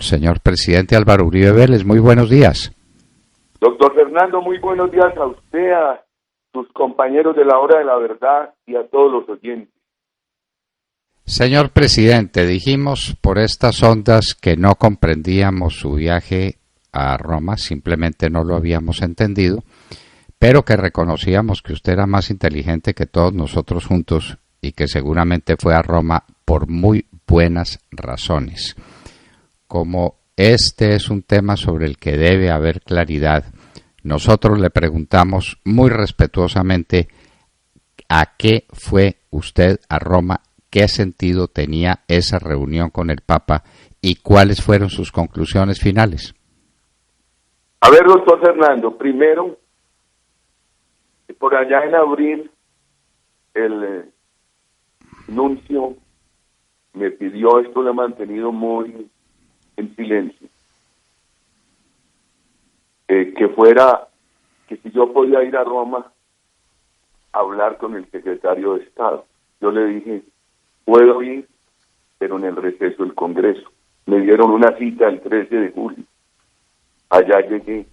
Señor presidente Álvaro Uribe Vélez, muy buenos días. Doctor Fernando, muy buenos días a usted, a sus compañeros de la Hora de la Verdad y a todos los oyentes. Señor presidente, dijimos por estas ondas que no comprendíamos su viaje a Roma, simplemente no lo habíamos entendido, pero que reconocíamos que usted era más inteligente que todos nosotros juntos y que seguramente fue a Roma por muy buenas razones. Como este es un tema sobre el que debe haber claridad, nosotros le preguntamos muy respetuosamente a qué fue usted a Roma, qué sentido tenía esa reunión con el Papa y cuáles fueron sus conclusiones finales. A ver, doctor Fernando, primero, por allá en abril, el nuncio me pidió, esto lo he mantenido muy en silencio, que si yo podía ir a Roma a hablar con el secretario de Estado. Yo le dije, puedo ir, pero en el receso del Congreso. Me dieron una cita el 13 de julio. Allá llegué.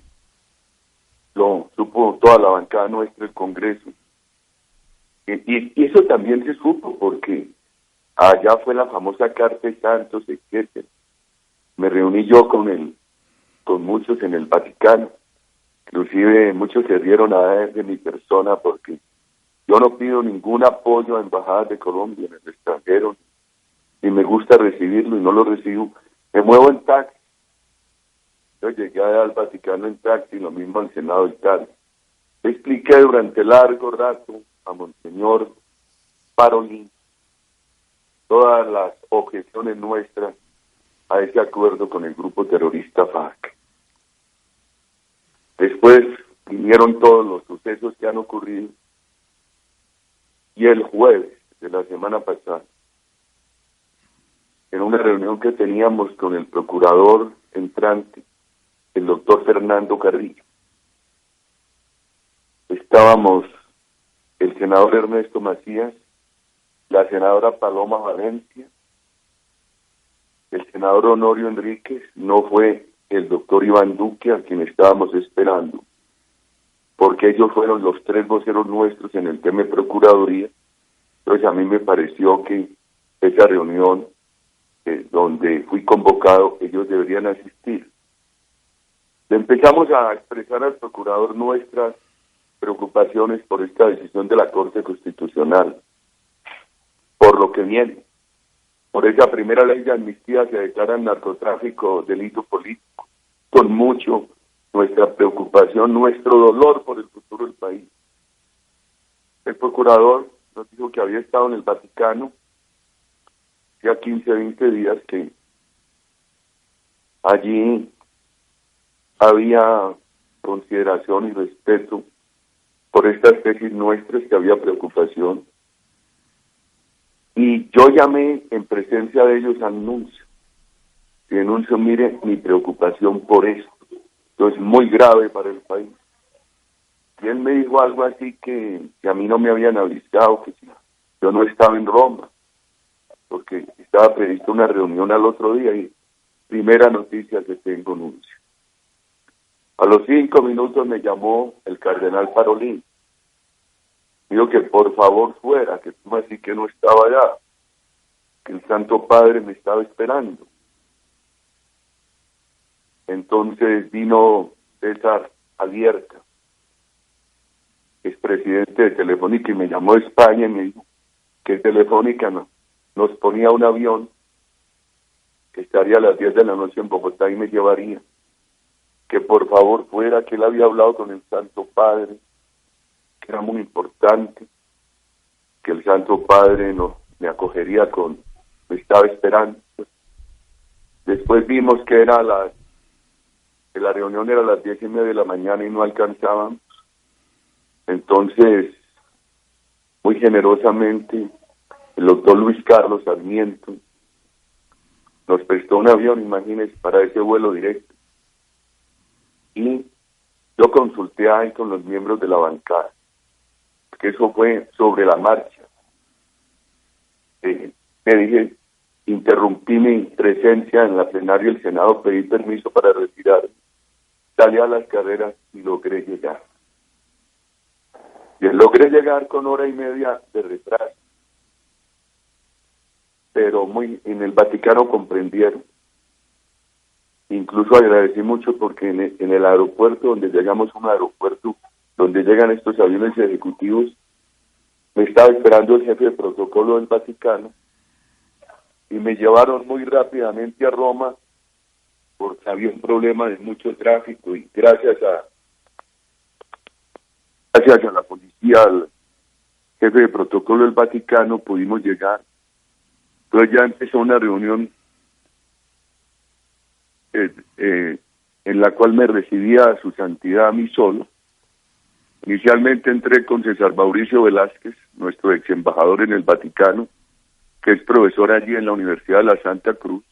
Lo supo toda la bancada nuestra, el Congreso. Y eso también se supo, porque allá fue la famosa Carta de Santos, etc. Me reuní yo con muchos en el Vaticano. Inclusive muchos se dieron a ver de mi persona, porque yo no pido ningún apoyo a embajadas de Colombia en el extranjero, y me gusta recibirlo y no lo recibo. Me muevo en taxi. Yo llegué al Vaticano en taxi, lo mismo al Senado y tal. Le expliqué durante largo rato a Monseñor Parolin todas las objeciones nuestras a ese acuerdo con el grupo terrorista FARC. Después vinieron todos los sucesos que han ocurrido, y el jueves de la semana pasada, en una reunión que teníamos con el procurador entrante, el doctor Fernando Carrillo, estábamos el senador Ernesto Macías, la senadora Paloma Valencia, el senador Honorio Enríquez, no fue el doctor Iván Duque, a quien estábamos esperando, porque ellos fueron los tres voceros nuestros en el tema de Procuraduría. Entonces a mí me pareció que esa reunión donde fui convocado, ellos deberían asistir. Le empezamos a expresar al procurador nuestras preocupaciones por esta decisión de la Corte Constitucional, por lo que viene, por esa primera ley de amnistía que declara el narcotráfico delito político, con mucho nuestra preocupación, nuestro dolor por el futuro del país. El procurador nos dijo que había estado en el Vaticano ya 15, 20 días, que allí había consideración y respeto por estas tesis nuestras, que había preocupación. Y yo llamé en presencia de ellos al nuncio. Y el nuncio, mire, mi preocupación por esto. Esto es muy grave para el país. Y él me dijo algo así que a mí no me habían avisado, que yo no estaba en Roma, porque estaba prevista una reunión al otro día, y primera noticia que tengo, nuncio. A los 5 minutos me llamó el cardenal Parolin. Dijo que por favor fuera, que como así que no estaba allá, que el Santo Padre me estaba esperando. Entonces vino César Alierta, expresidente de Telefónica, y me llamó de España y me dijo que Telefónica nos ponía un avión que estaría a las 10 de la noche en Bogotá y me llevaría, que por favor fuera, que él había hablado con el Santo Padre, que era muy importante, que el Santo Padre me acogería me estaba esperando. Después vimos que la reunión era a las 10:30 de la mañana y no alcanzábamos. Entonces, muy generosamente, el doctor Luis Carlos Sarmiento nos prestó un avión, imagínense, para ese vuelo directo. Y yo consulté ahí con los miembros de la bancada, que eso fue sobre la marcha. Me dije, interrumpí mi presencia en la plenaria del Senado, pedí permiso para retirar, salí a las carreras y logré llegar. Y logré llegar con hora y media de retraso, pero en el Vaticano comprendieron. Incluso agradecí mucho porque en el aeropuerto, donde llegamos a un aeropuerto donde llegan estos aviones ejecutivos, me estaba esperando el jefe de protocolo del Vaticano y me llevaron muy rápidamente a Roma porque había un problema de mucho tráfico y gracias a la policía, al jefe de protocolo del Vaticano, pudimos llegar. Entonces ya empezó una reunión en la cual me recibía su santidad a mí solo. Inicialmente entré con César Mauricio Velázquez, nuestro ex embajador en el Vaticano, que es profesor allí en la Universidad de la Santa Cruz,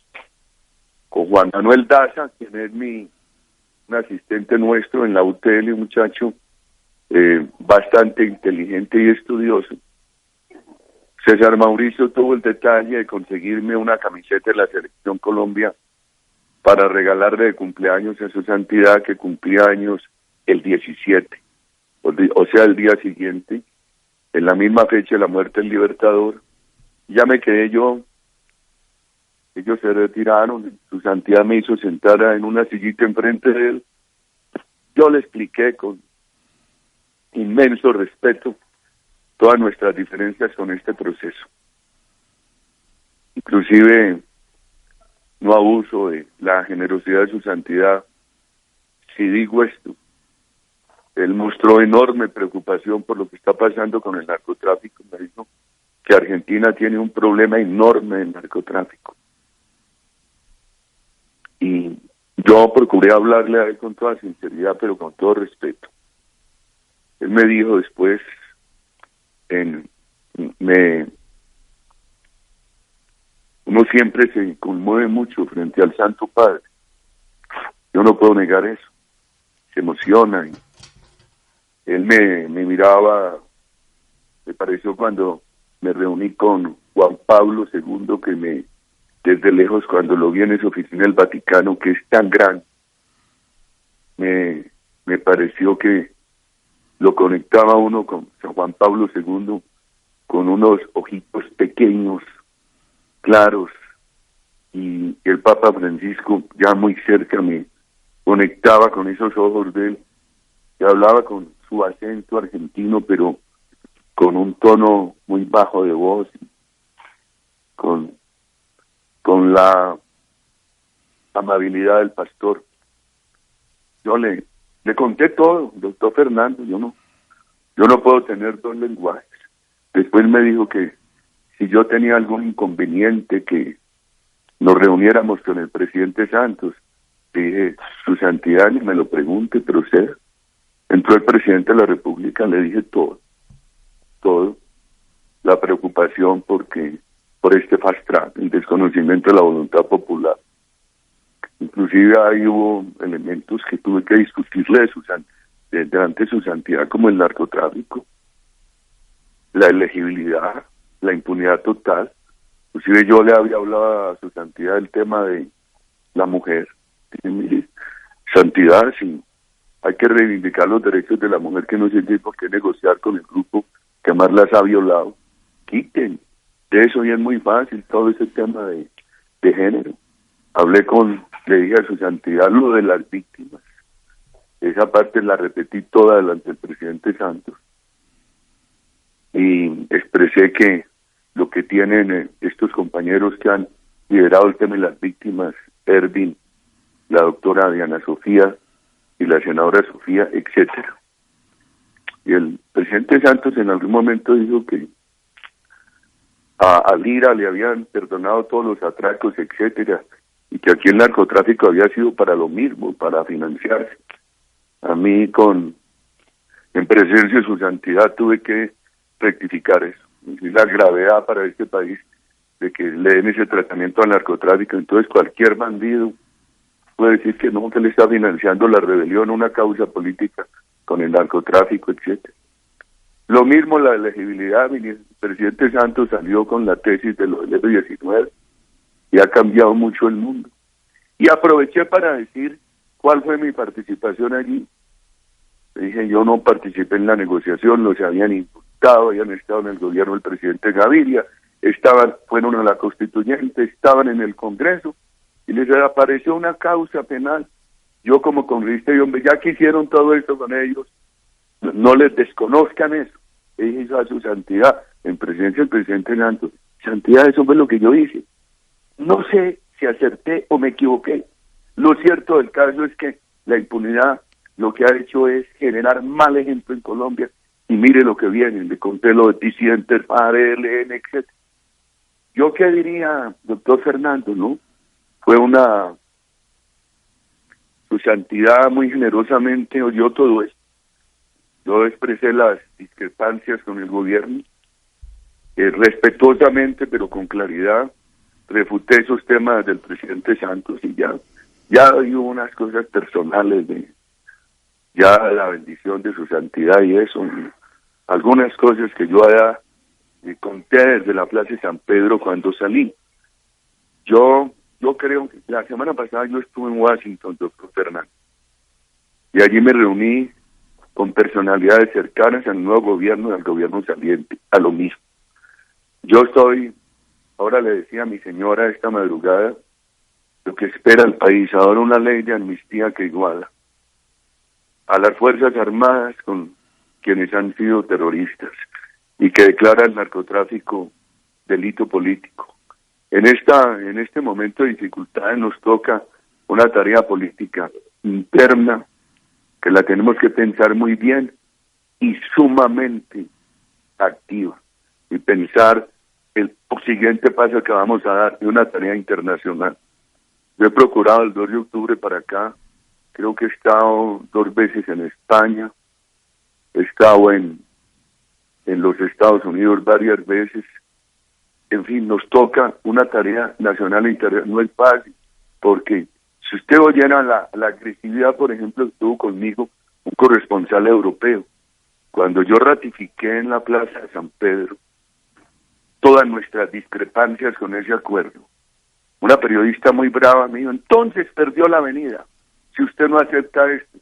con Juan Manuel Daza, quien es un asistente nuestro en la UTL, un muchacho bastante inteligente y estudioso. César Mauricio tuvo el detalle de conseguirme una camiseta de la Selección Colombia para regalarle de cumpleaños a su santidad, que cumplía años el 17, o sea, el día siguiente, en la misma fecha de la muerte del Libertador. Ya me quedé yo, ellos se retiraron, su santidad me hizo sentar en una sillita enfrente de él. Yo le expliqué con inmenso respeto todas nuestras diferencias con este proceso. Inclusive no abuso de la generosidad de su santidad si digo esto. Él mostró enorme preocupación por lo que está pasando con el narcotráfico. Me dijo que Argentina tiene un problema enorme de narcotráfico. Y yo procuré hablarle a él con toda sinceridad, pero con todo respeto. Él me dijo después, uno siempre se conmueve mucho frente al Santo Padre. Yo no puedo negar eso. Se emociona. Y él me miraba, me pareció cuando me reuní con Juan Pablo II, que desde lejos, cuando lo vi en su oficina del Vaticano, que es tan grande, me pareció que lo conectaba uno con San Juan Pablo II, con unos ojitos pequeños, claros, y el Papa Francisco ya muy cerca me conectaba con esos ojos de él, que hablaba con su acento argentino, pero con un tono muy bajo de voz, con la amabilidad del pastor. Yo le conté todo, doctor Fernando, yo no puedo tener dos lenguajes. Después me dijo que si yo tenía algún inconveniente, que nos reuniéramos con el presidente Santos. Dije, su santidad, ni me lo pregunte, proceda. Entró el presidente de la República, le dije todo, la preocupación por este fast track, el desconocimiento de la voluntad popular. Inclusive ahí hubo elementos que tuve que discutirle delante de su santidad, como el narcotráfico, la elegibilidad, la impunidad total. Inclusive yo le había hablado a su santidad del tema de la mujer. Dije, mire, santidad, sí, hay que reivindicar los derechos de la mujer, que no tiene por qué negociar con el grupo que más las ha violado. Quiten de eso, y es muy fácil todo ese tema de género. Le dije a su santidad lo de las víctimas. Esa parte la repetí toda delante del presidente Santos. Y expresé que lo que tienen estos compañeros que han liderado el tema de las víctimas, Ervin, la doctora Diana Sofía y la senadora Sofía, etcétera. Y el presidente Santos en algún momento dijo que a Lira le habían perdonado todos los atracos, etcétera, y que aquí el narcotráfico había sido para lo mismo, para financiarse. A mí, en presencia de su santidad, tuve que rectificar eso. Es la gravedad para este país de que le den ese tratamiento al narcotráfico. Entonces cualquier bandido puede decir que no, que le está financiando la rebelión, una causa política con el narcotráfico, etcétera. Lo mismo la elegibilidad. El presidente Santos salió con la tesis de lo del F-19, y ha cambiado mucho el mundo. Y aproveché para decir cuál fue mi participación allí. Dije, yo no participé en la negociación, los habían imputado, habían estado en el gobierno del presidente Gaviria, fueron a la constituyente, estaban en el Congreso, y les apareció una causa penal. Yo como congresista, hombre, ya que hicieron todo esto con ellos, no les desconozcan eso. Le dije a su santidad, en presencia del presidente Santos, santidad, eso fue lo que yo hice. No sé si acerté o me equivoqué. Lo cierto del caso es que la impunidad lo que ha hecho es generar mal ejemplo en Colombia, y mire lo que viene, le conté lo de disidentes, ELN, etc. ¿Yo qué diría, doctor Fernando, no? Su santidad muy generosamente oyó todo esto. Yo expresé las discrepancias con el gobierno, respetuosamente, pero con claridad, refuté esos temas del presidente Santos, y ya hay unas cosas personales de ya la bendición de su santidad y eso, y algunas cosas que yo allá conté desde la Plaza de San Pedro cuando salí. Yo creo que la semana pasada yo estuve en Washington, doctor Fernando, y allí me reuní con personalidades cercanas al nuevo gobierno y al gobierno saliente, a lo mismo. Ahora le decía a mi señora esta madrugada, lo que espera el país, ahora una ley de amnistía que iguala a las Fuerzas Armadas con quienes han sido terroristas y que declara el narcotráfico delito político. En este momento de dificultades nos toca una tarea política interna que la tenemos que pensar muy bien y sumamente activa, y pensar el siguiente paso que vamos a dar de una tarea internacional. Yo he procurado el 2 de octubre para acá, creo que he estado 2 veces en España, he estado en los Estados Unidos varias veces. En fin, nos toca una tarea nacional e internacional, no es fácil, porque si usted oyera la agresividad, por ejemplo, que tuvo conmigo un corresponsal europeo, cuando yo ratifiqué en la Plaza de San Pedro todas nuestras discrepancias con ese acuerdo, una periodista muy brava me dijo, entonces perdió la avenida, si usted no acepta esto.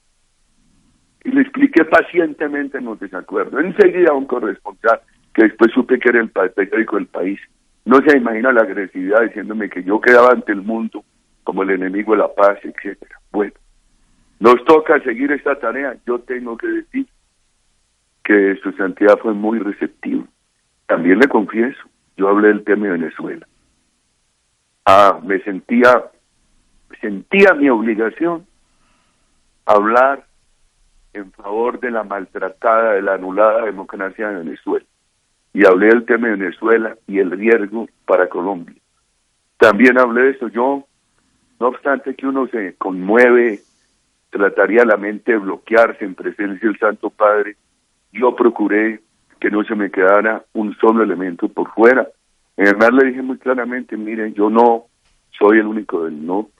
Y le expliqué pacientemente los desacuerdos. Enseguida un corresponsal, que después supe que era el periódico del País, no se imagina la agresividad diciéndome que yo quedaba ante el mundo como el enemigo de la paz, etcétera. Bueno, nos toca seguir esta tarea. Yo tengo que decir que su santidad fue muy receptiva. También le confieso, yo hablé del tema de Venezuela. Me sentía mi obligación hablar en favor de la maltratada, de la anulada democracia de Venezuela. Y hablé del tema de Venezuela y el riesgo para Colombia. También hablé de eso. Yo, no obstante que uno se conmueve, trataría la mente de bloquearse en presencia del Santo Padre, yo procuré que no se me quedara un solo elemento por fuera. Además le dije muy claramente, miren, yo no soy el único del no.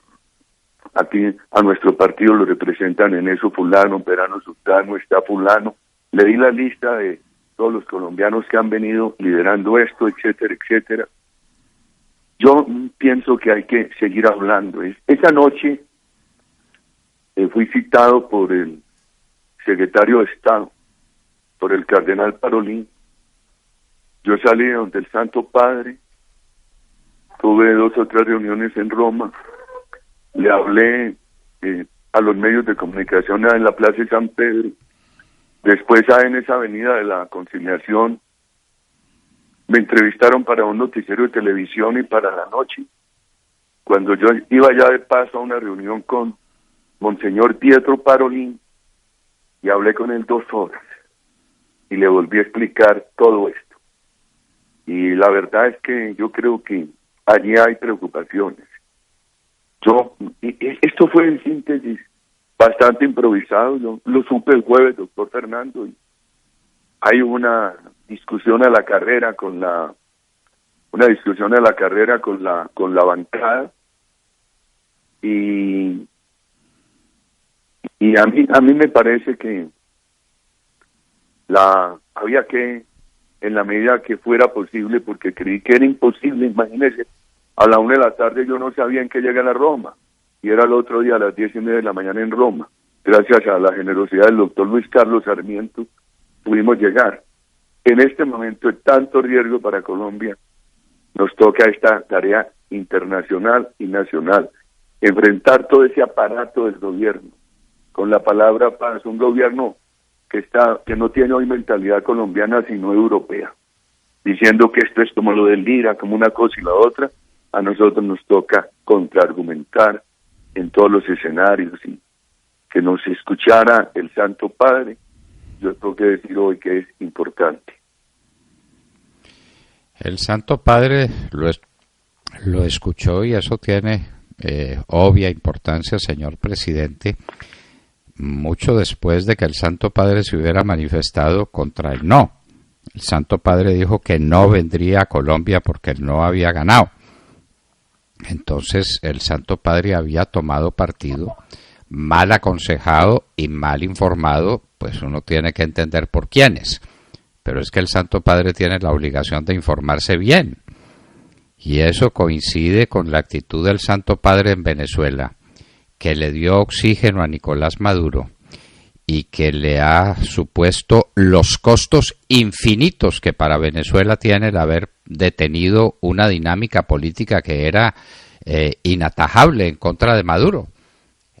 Aquí a nuestro partido lo representan en eso fulano, Perano Sultano, está fulano. Le di la lista de todos los colombianos que han venido liderando esto, etcétera, etcétera. Yo pienso que hay que seguir hablando. Esa noche fui citado por el secretario de Estado, por el cardenal Parolin. Yo salí donde el Santo Padre, tuve 2 o 3 reuniones en Roma, le hablé a los medios de comunicación en la Plaza de San Pedro, después en esa avenida de la Conciliación, me entrevistaron para un noticiero de televisión y para la noche, cuando yo iba ya de paso a una reunión con Monseñor Pietro Parolin, y hablé con él 2 horas, y le volví a explicar todo esto. Y la verdad es que yo creo que allí hay preocupaciones. Esto fue en síntesis bastante improvisado, yo lo supe el jueves, doctor Fernando, y hay una discusión a la carrera con la bancada, y a mí me parece que había que, en la medida que fuera posible, porque creí que era imposible, imagínense, A la 1 de la tarde yo no sabía en qué llegar a Roma, y era el otro día a las 10:30 de la mañana en Roma. Gracias a la generosidad del doctor Luis Carlos Sarmiento, pudimos llegar. En este momento de tanto riesgo para Colombia, nos toca esta tarea internacional y nacional, enfrentar todo ese aparato del gobierno, con la palabra paz, un gobierno que no tiene hoy mentalidad colombiana sino europea, diciendo que esto es como lo del Lira, como una cosa y la otra. A nosotros nos toca contraargumentar en todos los escenarios y que nos escuchara el Santo Padre. Yo tengo que decir hoy que es importante. El Santo Padre lo escuchó y eso tiene obvia importancia, señor presidente, mucho después de que el Santo Padre se hubiera manifestado contra el no. El Santo Padre dijo que no vendría a Colombia porque el no había ganado. Entonces el Santo Padre había tomado partido, mal aconsejado y mal informado, pues uno tiene que entender por quiénes. Pero es que el Santo Padre tiene la obligación de informarse bien. Y eso coincide con la actitud del Santo Padre en Venezuela, que le dio oxígeno a Nicolás Maduro y que le ha supuesto los costos infinitos que para Venezuela tiene el haber detenido una dinámica política que era inatajable en contra de Maduro.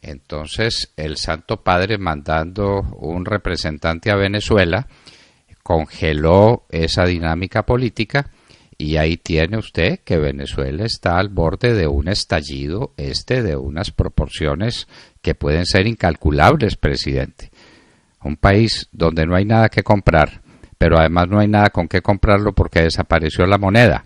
Entonces el Santo Padre, mandando un representante a Venezuela, congeló esa dinámica política. Y ahí tiene usted que Venezuela está al borde de un estallido de unas proporciones que pueden ser incalculables, presidente. Un país donde no hay nada que comprar, pero además no hay nada con qué comprarlo porque desapareció la moneda.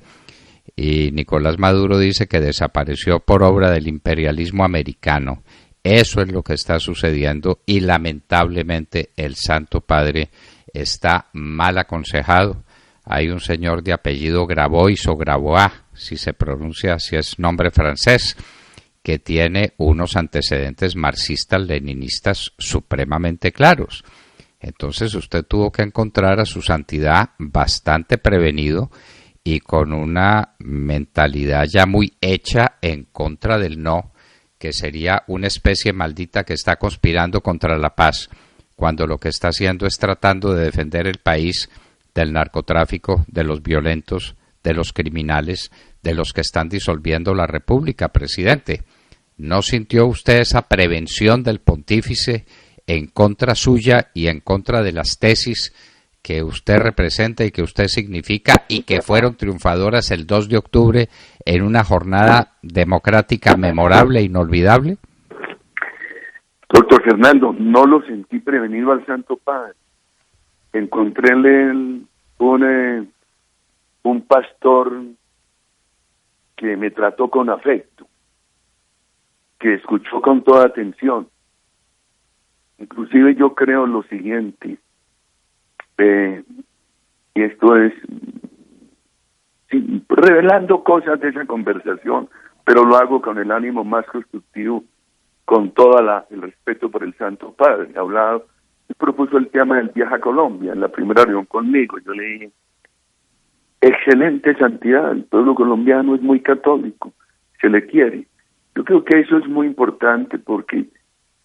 Y Nicolás Maduro dice que desapareció por obra del imperialismo americano. Eso es lo que está sucediendo y lamentablemente el Santo Padre está mal aconsejado. Hay un señor de apellido Grabois o Grabois, si se pronuncia, si es nombre francés, que tiene unos antecedentes marxistas-leninistas supremamente claros. Entonces usted tuvo que encontrar a su santidad bastante prevenido y con una mentalidad ya muy hecha en contra del no, que sería una especie maldita que está conspirando contra la paz, cuando lo que está haciendo es tratando de defender el país del narcotráfico, de los violentos, de los criminales, de los que están disolviendo la República, presidente. ¿No sintió usted esa prevención del pontífice en contra suya y en contra de las tesis que usted representa y que usted significa y que fueron triunfadoras el 2 de octubre en una jornada democrática memorable e inolvidable? Doctor Fernando, no lo sentí prevenido al Santo Padre. Encontré en él un pastor que me trató con afecto, que escuchó con toda atención. Inclusive yo creo lo siguiente, y esto es sí, revelando cosas de esa conversación, pero lo hago con el ánimo más constructivo, con todo el respeto por el Santo Padre. Hablado, propuso el tema del viaje a Colombia en la primera reunión conmigo. Yo le dije, excelente santidad, el pueblo colombiano es muy católico, se le quiere. Yo creo que eso es muy importante porque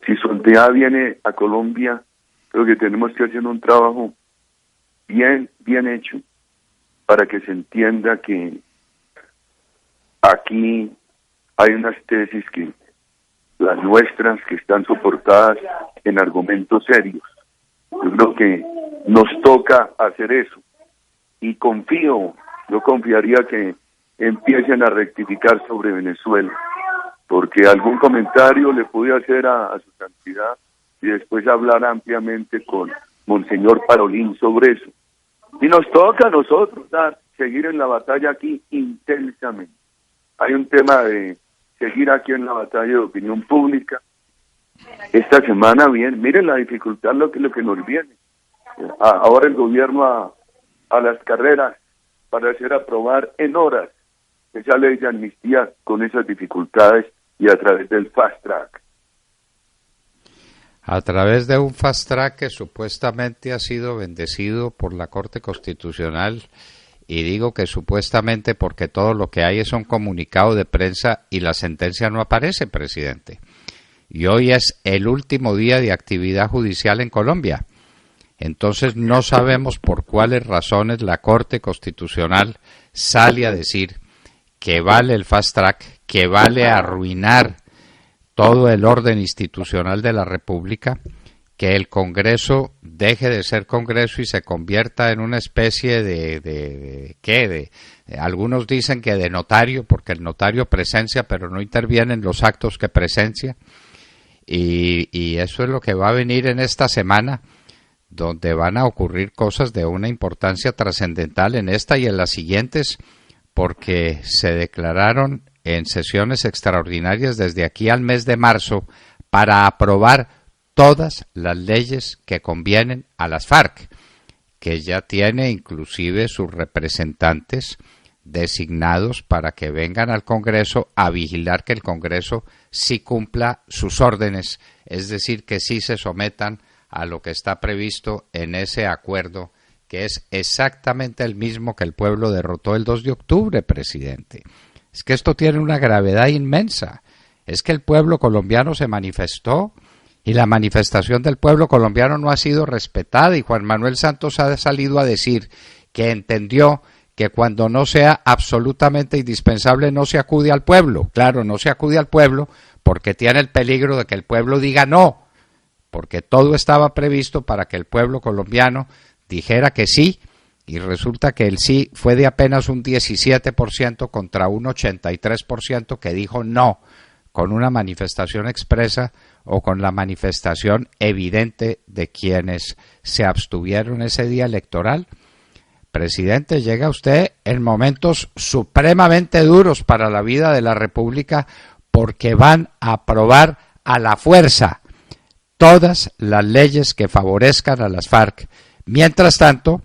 si su santidad viene a Colombia, creo que tenemos que hacer un trabajo bien hecho para que se entienda que aquí hay unas tesis que las nuestras que están soportadas en argumentos serios. Yo creo que nos toca hacer eso y yo confiaría que empiecen a rectificar sobre Venezuela, porque algún comentario le pude hacer a su santidad y después hablar ampliamente con Monseñor Parolín sobre eso. Y nos toca a nosotros seguir en la batalla aquí intensamente. Hay un tema de seguir aquí en la batalla de opinión pública. Esta semana bien, miren la dificultad lo que nos viene. Ahora el gobierno a las carreras para hacer aprobar en horas esa ley de amnistía con esas dificultades y a través del fast track. A través de un fast track que supuestamente ha sido bendecido por la Corte Constitucional Y digo que supuestamente porque todo lo que hay es un comunicado de prensa y la sentencia no aparece, presidente. Y hoy es el último día de actividad judicial en Colombia. Entonces no sabemos por cuáles razones la Corte Constitucional sale a decir que vale el fast track, que vale arruinar todo el orden institucional de la República, que el Congreso deje de ser Congreso y se convierta en una especie algunos dicen que de notario, porque el notario presencia pero no interviene en los actos que presencia, y eso es lo que va a venir en esta semana, donde van a ocurrir cosas de una importancia trascendental en esta y en las siguientes, porque se declararon en sesiones extraordinarias desde aquí al mes de marzo para aprobar todas las leyes que convienen a las FARC, que ya tiene inclusive sus representantes designados para que vengan al Congreso a vigilar que el Congreso sí cumpla sus órdenes, es decir, que sí se sometan a lo que está previsto en ese acuerdo, que es exactamente el mismo que el pueblo derrotó el 2 de octubre, presidente. Es que esto tiene una gravedad inmensa. Es que el pueblo colombiano se manifestó y la manifestación del pueblo colombiano no ha sido respetada, y Juan Manuel Santos ha salido a decir que entendió que cuando no sea absolutamente indispensable no se acude al pueblo. Claro, no se acude al pueblo porque tiene el peligro de que el pueblo diga no, porque todo estaba previsto para que el pueblo colombiano dijera que sí, y resulta que el sí fue de apenas un 17% contra un 83% que dijo no, con una manifestación expresa o con la manifestación evidente de quienes se abstuvieron ese día electoral. Presidente, llega usted en momentos supremamente duros para la vida de la República, porque van a aprobar a la fuerza todas las leyes que favorezcan a las FARC. Mientras tanto,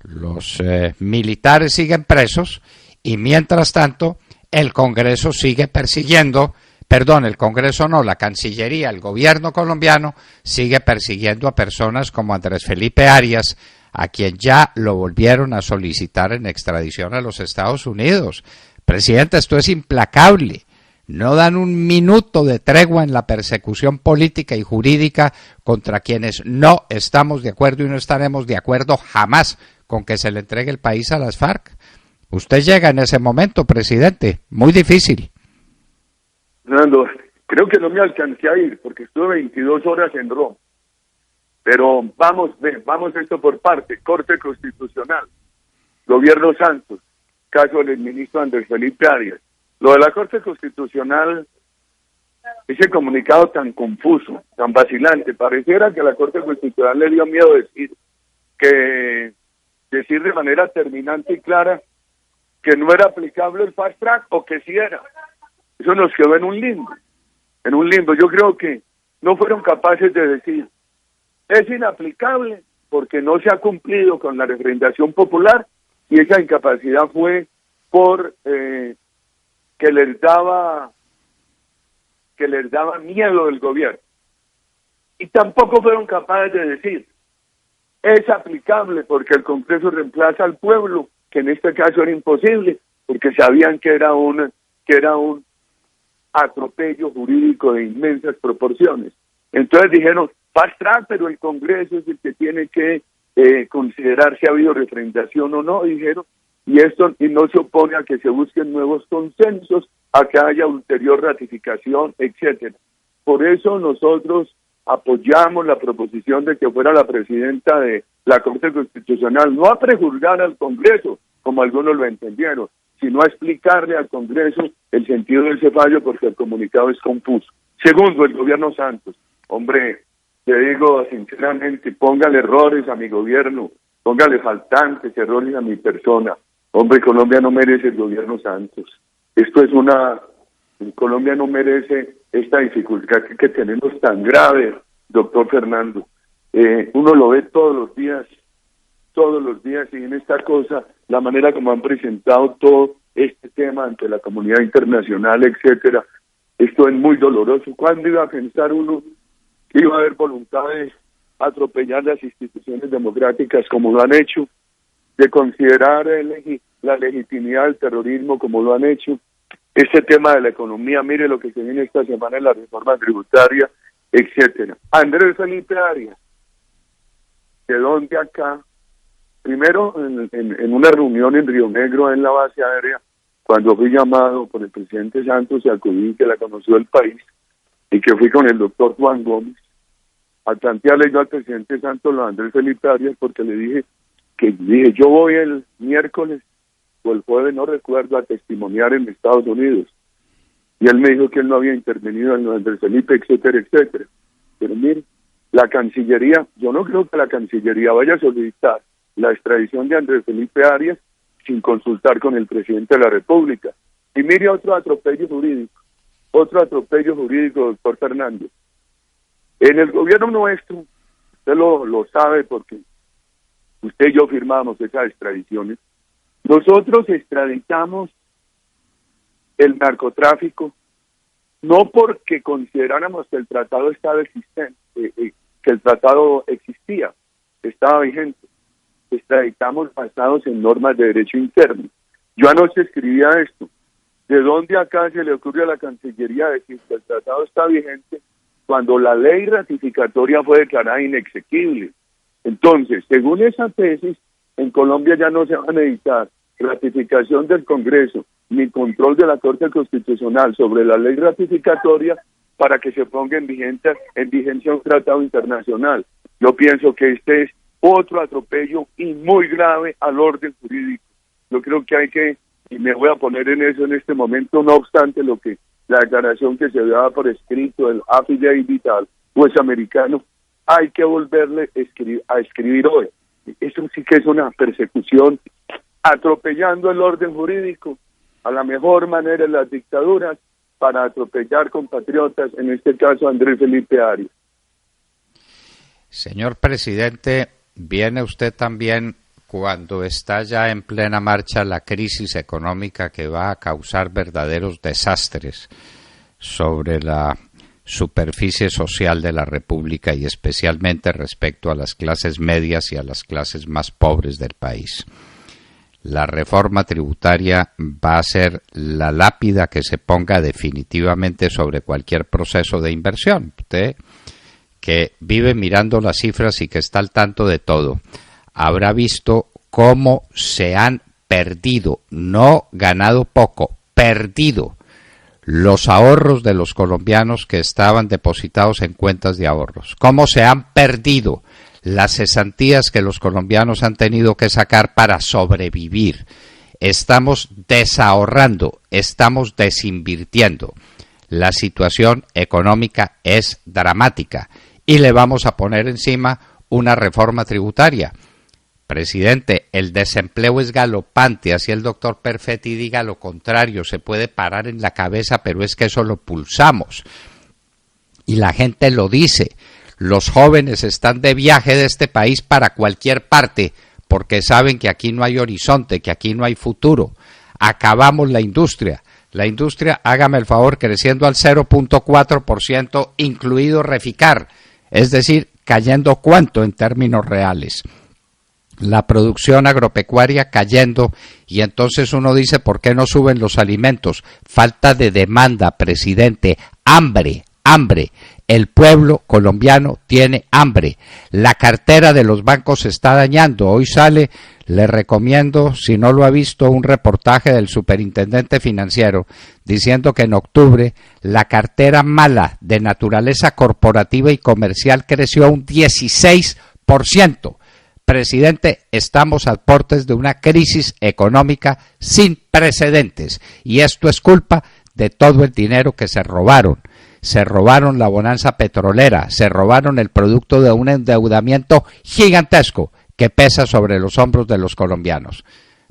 los militares siguen presos, y mientras tanto el Congreso sigue persiguiendo, el Congreso no, la Cancillería, el gobierno colombiano sigue persiguiendo a personas como Andrés Felipe Arias, a quien ya lo volvieron a solicitar en extradición a los Estados Unidos. Presidente, esto es implacable. No dan un minuto de tregua en la persecución política y jurídica contra quienes no estamos de acuerdo y no estaremos de acuerdo jamás con que se le entregue el país a las FARC. Usted llega en ese momento, presidente, muy difícil. Fernando, creo que no me alcancé a ir porque estuve 22 horas en Roma. Pero vamos esto por parte. Corte Constitucional, Gobierno Santos, caso del ministro Andrés Felipe Arias. Lo de la Corte Constitucional, ese comunicado tan confuso, tan vacilante, pareciera que a la Corte Constitucional le dio miedo decir de manera terminante y clara que no era aplicable el fast track o que sí era. Eso nos quedó en un limbo. Yo creo que no fueron capaces de decir es inaplicable porque no se ha cumplido con la referendación popular, y esa incapacidad fue por que les daba miedo del gobierno. Y tampoco fueron capaces de decir es aplicable porque el Congreso reemplaza al pueblo, que en este caso era imposible porque sabían que era un atropello jurídico de inmensas proporciones. Entonces dijeron fast track, pero el Congreso es el que tiene que considerar si ha habido referendación o no, dijeron, y no se opone a que se busquen nuevos consensos, a que haya ulterior ratificación, etcétera. Por eso nosotros apoyamos la proposición de que fuera la presidenta de la Corte Constitucional, no a prejuzgar al Congreso, como algunos lo entendieron, sino a explicarle al Congreso el sentido de ese fallo, porque el comunicado es confuso. Segundo, el gobierno Santos. Hombre, te digo sinceramente, póngale errores a mi gobierno, póngale faltantes, errores a mi persona. Hombre, Colombia no merece el gobierno Santos. Colombia no merece esta dificultad que tenemos tan grave, doctor Fernando. Uno lo ve todos los días, y en esta cosa, la manera como han presentado todo este tema ante la comunidad internacional, etcétera, esto es muy doloroso. ¿Cuándo iba a pensar uno que iba a haber voluntad de atropellar las instituciones democráticas como lo han hecho? de considerar la legitimidad del terrorismo como lo han hecho. Este tema de la economía, mire lo que se viene esta semana en la reforma tributaria, etcétera. Andrés Felipe Arias, ¿de dónde acá? Primero, en una reunión en Río Negro, en la base aérea, cuando fui llamado por el presidente Santos y acudí, que la conoció el país, y que fui con el doctor Juan Gómez, a plantearle yo al presidente Santos lo de Andrés Felipe Arias, porque le dije, yo voy el miércoles o el jueves, no recuerdo, a testimoniar en Estados Unidos. Y él me dijo que él no había intervenido en lo de Andrés Felipe, etcétera, etcétera. Pero mire, la Cancillería, yo no creo que la Cancillería vaya a solicitar la extradición de Andrés Felipe Arias sin consultar con el presidente de la República. Y mire otro atropello jurídico, doctor Fernández. En el gobierno nuestro, usted lo sabe porque usted y yo firmamos esas extradiciones, nosotros extraditamos el narcotráfico no porque consideráramos que el tratado estaba existente, que el tratado existía, estaba vigente. Extraditamos basados en normas de derecho interno. Yo anoche escribía esto. ¿De dónde acá se le ocurre a la Cancillería decir que el tratado está vigente cuando la ley ratificatoria fue declarada inexequible? Entonces, según esa tesis, en Colombia ya no se va a necesitar ratificación del Congreso ni control de la Corte Constitucional sobre la ley ratificatoria para que se ponga en vigencia un tratado internacional. Yo pienso que este es otro atropello y muy grave al orden jurídico. Yo creo que hay que, y me voy a poner en eso en este momento, no obstante lo que la declaración que se daba por escrito, el affidavit al juez americano, hay que volverle a escribir hoy. Eso sí que es una persecución, atropellando el orden jurídico a la mejor manera en las dictaduras para atropellar compatriotas, en este caso Andrés Felipe Arias. Señor presidente, viene usted también cuando está ya en plena marcha la crisis económica que va a causar verdaderos desastres sobre la superficie social de la República y especialmente respecto a las clases medias y a las clases más pobres del país. La reforma tributaria va a ser la lápida que se ponga definitivamente sobre cualquier proceso de inversión. Usted, que vive mirando las cifras y que está al tanto de todo, habrá visto cómo se han perdido, no ganado poco, perdido los ahorros de los colombianos que estaban depositados en cuentas de ahorros, cómo se han perdido las cesantías que los colombianos han tenido que sacar para sobrevivir. Estamos desahorrando, estamos desinvirtiendo. La situación económica es dramática y le vamos a poner encima una reforma tributaria. Presidente, el desempleo es galopante, así el doctor Perfetti diga lo contrario, se puede parar en la cabeza, pero es que eso lo pulsamos. Y la gente lo dice. Los jóvenes están de viaje de este país para cualquier parte porque saben que aquí no hay horizonte, que aquí no hay futuro. Acabamos la industria. La industria, hágame el favor, creciendo al 0.4%, incluido Reficar, es decir, cayendo ¿cuánto en términos reales? La producción agropecuaria cayendo, y entonces uno dice, ¿por qué no suben los alimentos? Falta de demanda, presidente, hambre. El pueblo colombiano tiene hambre. La cartera de los bancos se está dañando. Hoy sale, le recomiendo, si no lo ha visto, un reportaje del superintendente financiero diciendo que en octubre la cartera mala de naturaleza corporativa y comercial creció un 16%. Presidente, estamos a portes de una crisis económica sin precedentes y esto es culpa de todo el dinero que se robaron. Se robaron la bonanza petrolera, se robaron el producto de un endeudamiento gigantesco que pesa sobre los hombros de los colombianos.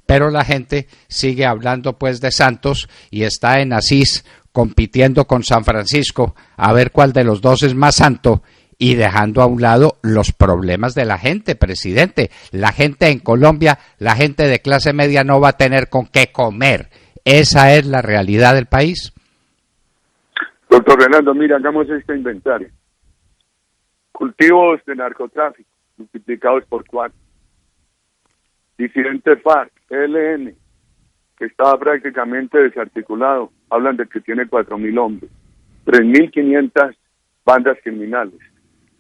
Pero la gente sigue hablando pues de Santos y está en Asís compitiendo con San Francisco a ver cuál de los dos es más santo y dejando a un lado los problemas de la gente, presidente. La gente en Colombia, la gente de clase media no va a tener con qué comer. Esa es la realidad del país. Doctor Fernando, mira, hagamos este inventario. Cultivos de narcotráfico multiplicados por 4. disidente FARC, ELN, que estaba prácticamente desarticulado, hablan de que tiene 4.000 hombres, 3.500 bandas criminales,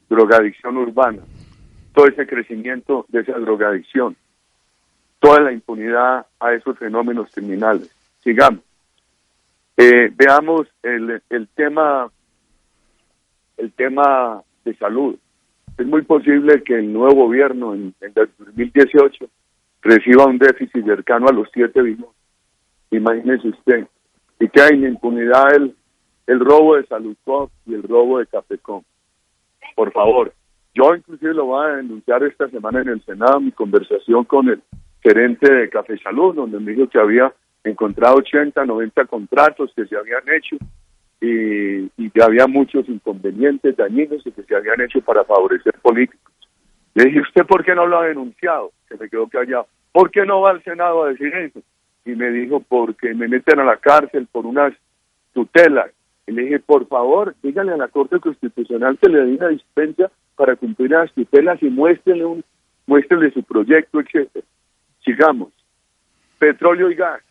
drogadicción urbana, todo ese crecimiento de esa drogadicción, toda la impunidad a esos fenómenos criminales. Sigamos. Veamos el tema de salud. Es muy posible que el nuevo gobierno en el 2018 reciba un déficit cercano a los 7 billones. Imagínese usted. Y que hay en impunidad el robo de Saludcop y el robo de Cafecom. Por favor, yo inclusive lo voy a denunciar esta semana en el Senado, mi conversación con el gerente de Café Salud, donde me dijo que había encontrado 80, 90 contratos que se habían hecho y que había muchos inconvenientes dañinos y que se habían hecho para favorecer políticos. Le dije, ¿usted por qué no lo ha denunciado? Se me quedó callado. ¿Por qué no va al Senado a decir eso? Y me dijo, porque me meten a la cárcel por unas tutelas. Y le dije, por favor, dígale a la Corte Constitucional que le dé una dispensa para cumplir las tutelas y muéstrele su proyecto, etcétera. Sigamos. Petróleo y gas.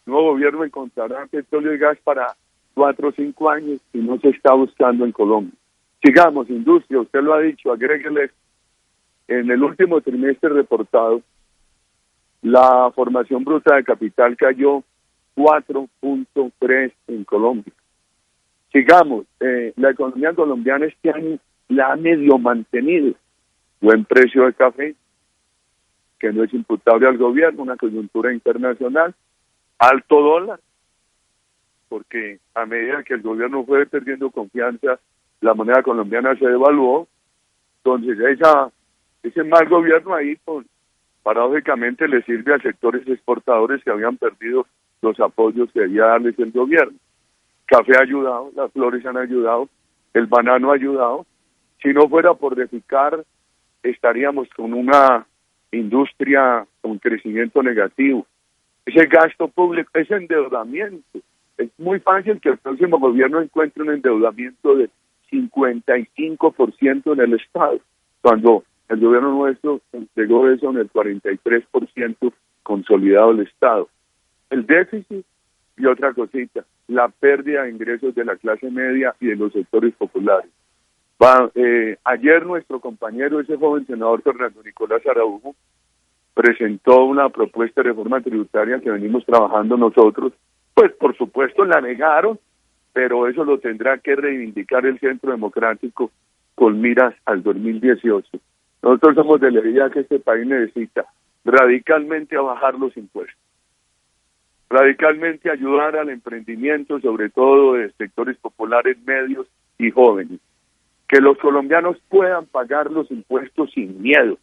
El nuevo gobierno encontrará petróleo y gas para 4 o 5 años y no se está buscando en Colombia. Sigamos, industria, usted lo ha dicho, agréguele. En el último trimestre reportado, la formación bruta de capital cayó 4.3 en Colombia. Sigamos, la economía colombiana este año la ha medio mantenido. Buen precio de café, que no es imputable al gobierno, una coyuntura internacional, alto dólar, porque a medida que el gobierno fue perdiendo confianza, la moneda colombiana se devaluó. Entonces ese mal gobierno ahí, pues, paradójicamente le sirve a sectores exportadores que habían perdido los apoyos que debía darles el gobierno. Café ha ayudado, las flores han ayudado, el banano ha ayudado. Si no fuera por Reficar, estaríamos con una industria con crecimiento negativo. Ese gasto público, ese endeudamiento, es muy fácil que el próximo gobierno encuentre un endeudamiento de 55% en el Estado, cuando el gobierno nuestro entregó eso en el 43% consolidado del Estado. El déficit y otra cosita, la pérdida de ingresos de la clase media y de los sectores populares. Ayer nuestro compañero, ese joven senador Fernando Nicolás Araujo, presentó una propuesta de reforma tributaria que venimos trabajando nosotros. Pues por supuesto la negaron, pero eso lo tendrá que reivindicar el Centro Democrático con miras al 2018. Nosotros somos de la idea que este país necesita radicalmente a bajar los impuestos, radicalmente ayudar al emprendimiento, sobre todo de sectores populares, medios y jóvenes, que los colombianos puedan pagar los impuestos sin miedo,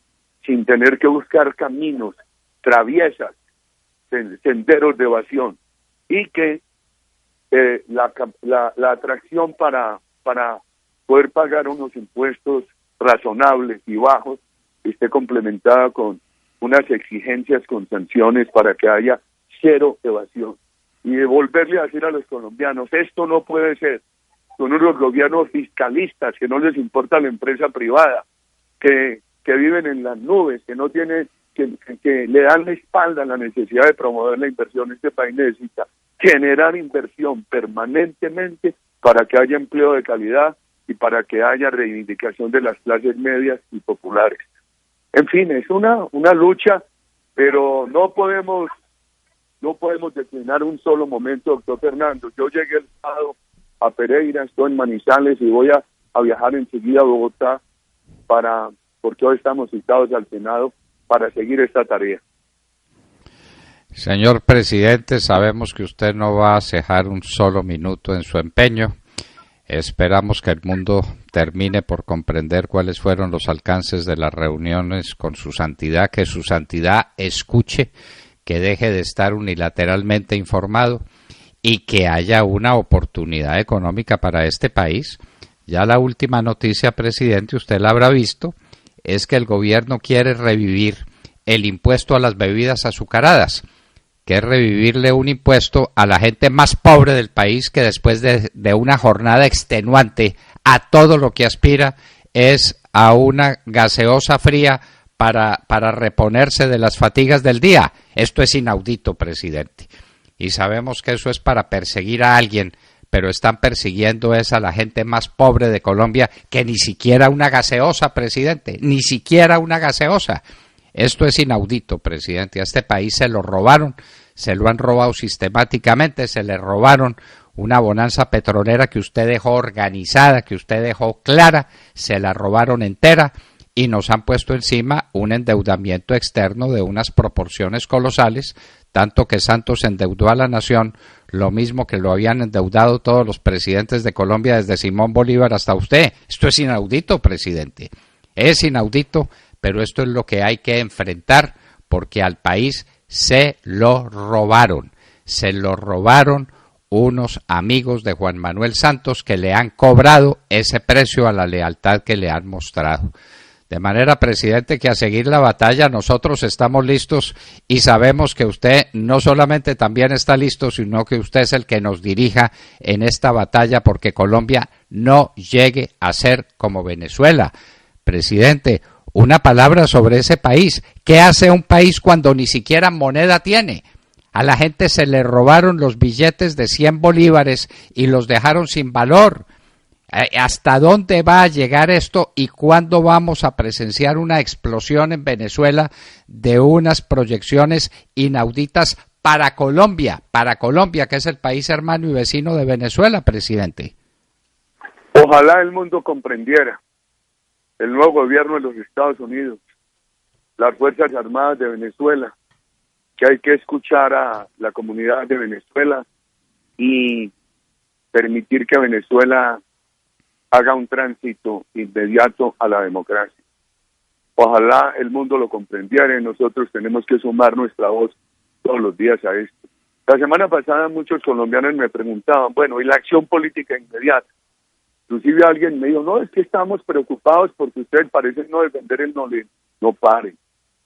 sin tener que buscar caminos, traviesas, senderos de evasión, y que la atracción para poder pagar unos impuestos razonables y bajos esté complementada con unas exigencias con sanciones para que haya cero evasión. Y de volverle a decir a los colombianos, esto no puede ser, con unos gobiernos fiscalistas que no les importa la empresa privada, que viven en las nubes, que no tienen, que le dan la espalda a la necesidad de promover la inversión. Este país necesita generar inversión permanentemente para que haya empleo de calidad y para que haya reivindicación de las clases medias y populares. En fin, es una lucha, pero no podemos declinar un solo momento, doctor Fernando. Yo llegué el sábado a Pereira, estoy en Manizales y voy a viajar enseguida a Bogotá porque hoy estamos citados al Senado para seguir esta tarea. Señor presidente, sabemos que usted no va a cejar un solo minuto en su empeño. Esperamos que el mundo termine por comprender cuáles fueron los alcances de las reuniones con su santidad, que su santidad escuche, que deje de estar unilateralmente informado y que haya una oportunidad económica para este país. Ya la última noticia, presidente, usted la habrá visto, es que el gobierno quiere revivir el impuesto a las bebidas azucaradas, que es revivirle un impuesto a la gente más pobre del país, que después de una jornada extenuante a todo lo que aspira es a una gaseosa fría para reponerse de las fatigas del día. Esto es inaudito, presidente. Y sabemos que eso es para perseguir a alguien, pero están persiguiendo es a la gente más pobre de Colombia, que ni siquiera una gaseosa, presidente, ni siquiera una gaseosa. Esto es inaudito, presidente. A este país se lo robaron, se lo han robado sistemáticamente, se le robaron una bonanza petrolera que usted dejó organizada, que usted dejó clara, se la robaron entera y nos han puesto encima un endeudamiento externo de unas proporciones colosales, tanto que Santos endeudó a la nación lo mismo que lo habían endeudado todos los presidentes de Colombia desde Simón Bolívar hasta usted. Esto es inaudito, presidente. Es inaudito, pero esto es lo que hay que enfrentar porque al país se lo robaron. Se lo robaron unos amigos de Juan Manuel Santos que le han cobrado ese precio a la lealtad que le han mostrado. De manera, presidente, que a seguir la batalla nosotros estamos listos y sabemos que usted no solamente también está listo, sino que usted es el que nos dirija en esta batalla porque Colombia no llegue a ser como Venezuela. Presidente, una palabra sobre ese país. ¿Qué hace un país cuando ni siquiera moneda tiene? A la gente se le robaron los billetes de 100 bolívares y los dejaron sin valor. ¿Hasta dónde va a llegar esto y cuándo vamos a presenciar una explosión en Venezuela de unas proyecciones inauditas para Colombia, que es el país hermano y vecino de Venezuela, presidente? Ojalá el mundo comprendiera, el nuevo gobierno de los Estados Unidos, las Fuerzas Armadas de Venezuela, que hay que escuchar a la comunidad de Venezuela y permitir que Venezuela haga un tránsito inmediato a la democracia. Ojalá el mundo lo comprendiera y nosotros tenemos que sumar nuestra voz todos los días a esto. La semana pasada muchos colombianos me preguntaban, bueno, ¿y la acción política inmediata? Inclusive alguien me dijo, no, es que estamos preocupados porque ustedes parecen no defender el no pare.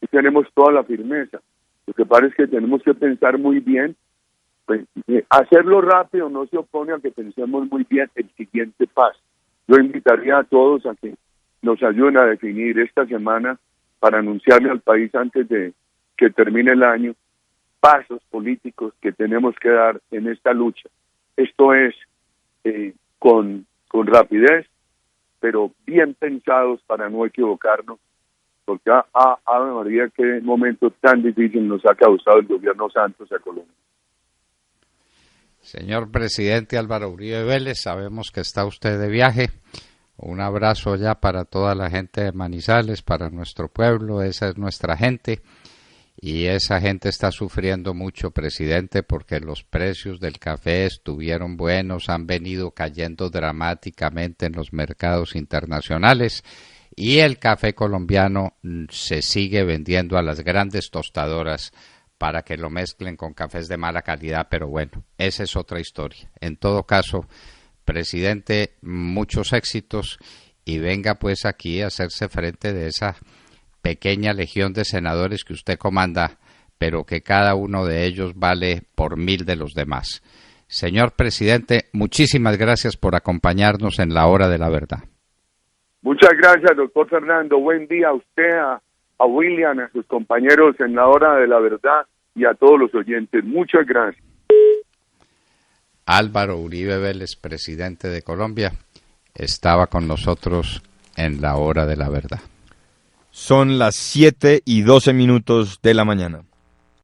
Y tenemos toda la firmeza. Lo que pasa es que tenemos que pensar muy bien. Pues, hacerlo rápido no se opone a que pensemos muy bien el siguiente paso. Yo invitaría a todos a que nos ayuden a definir esta semana para anunciarle al país antes de que termine el año pasos políticos que tenemos que dar en esta lucha. Esto es con rapidez, pero bien pensados para no equivocarnos, porque Ave María, qué momento tan difícil nos ha causado el gobierno Santos a Colombia. Señor presidente Álvaro Uribe Vélez, sabemos que está usted de viaje. Un abrazo ya para toda la gente de Manizales, para nuestro pueblo, esa es nuestra gente. Y esa gente está sufriendo mucho, presidente, porque los precios del café estuvieron buenos, han venido cayendo dramáticamente en los mercados internacionales y el café colombiano se sigue vendiendo a las grandes tostadoras para que lo mezclen con cafés de mala calidad, pero bueno, esa es otra historia. En todo caso, presidente, muchos éxitos y venga pues aquí a hacerse frente de esa pequeña legión de senadores que usted comanda, pero que cada uno de ellos vale por 1000 de los demás. Señor presidente, muchísimas gracias por acompañarnos en la hora de la verdad. Muchas gracias, doctor Fernando. Buen día a usted, a William, a sus compañeros en la hora de la verdad y a todos los oyentes. Muchas gracias. Álvaro Uribe Vélez, presidente de Colombia, estaba con nosotros en la hora de la verdad. Son las 7:12 de la mañana.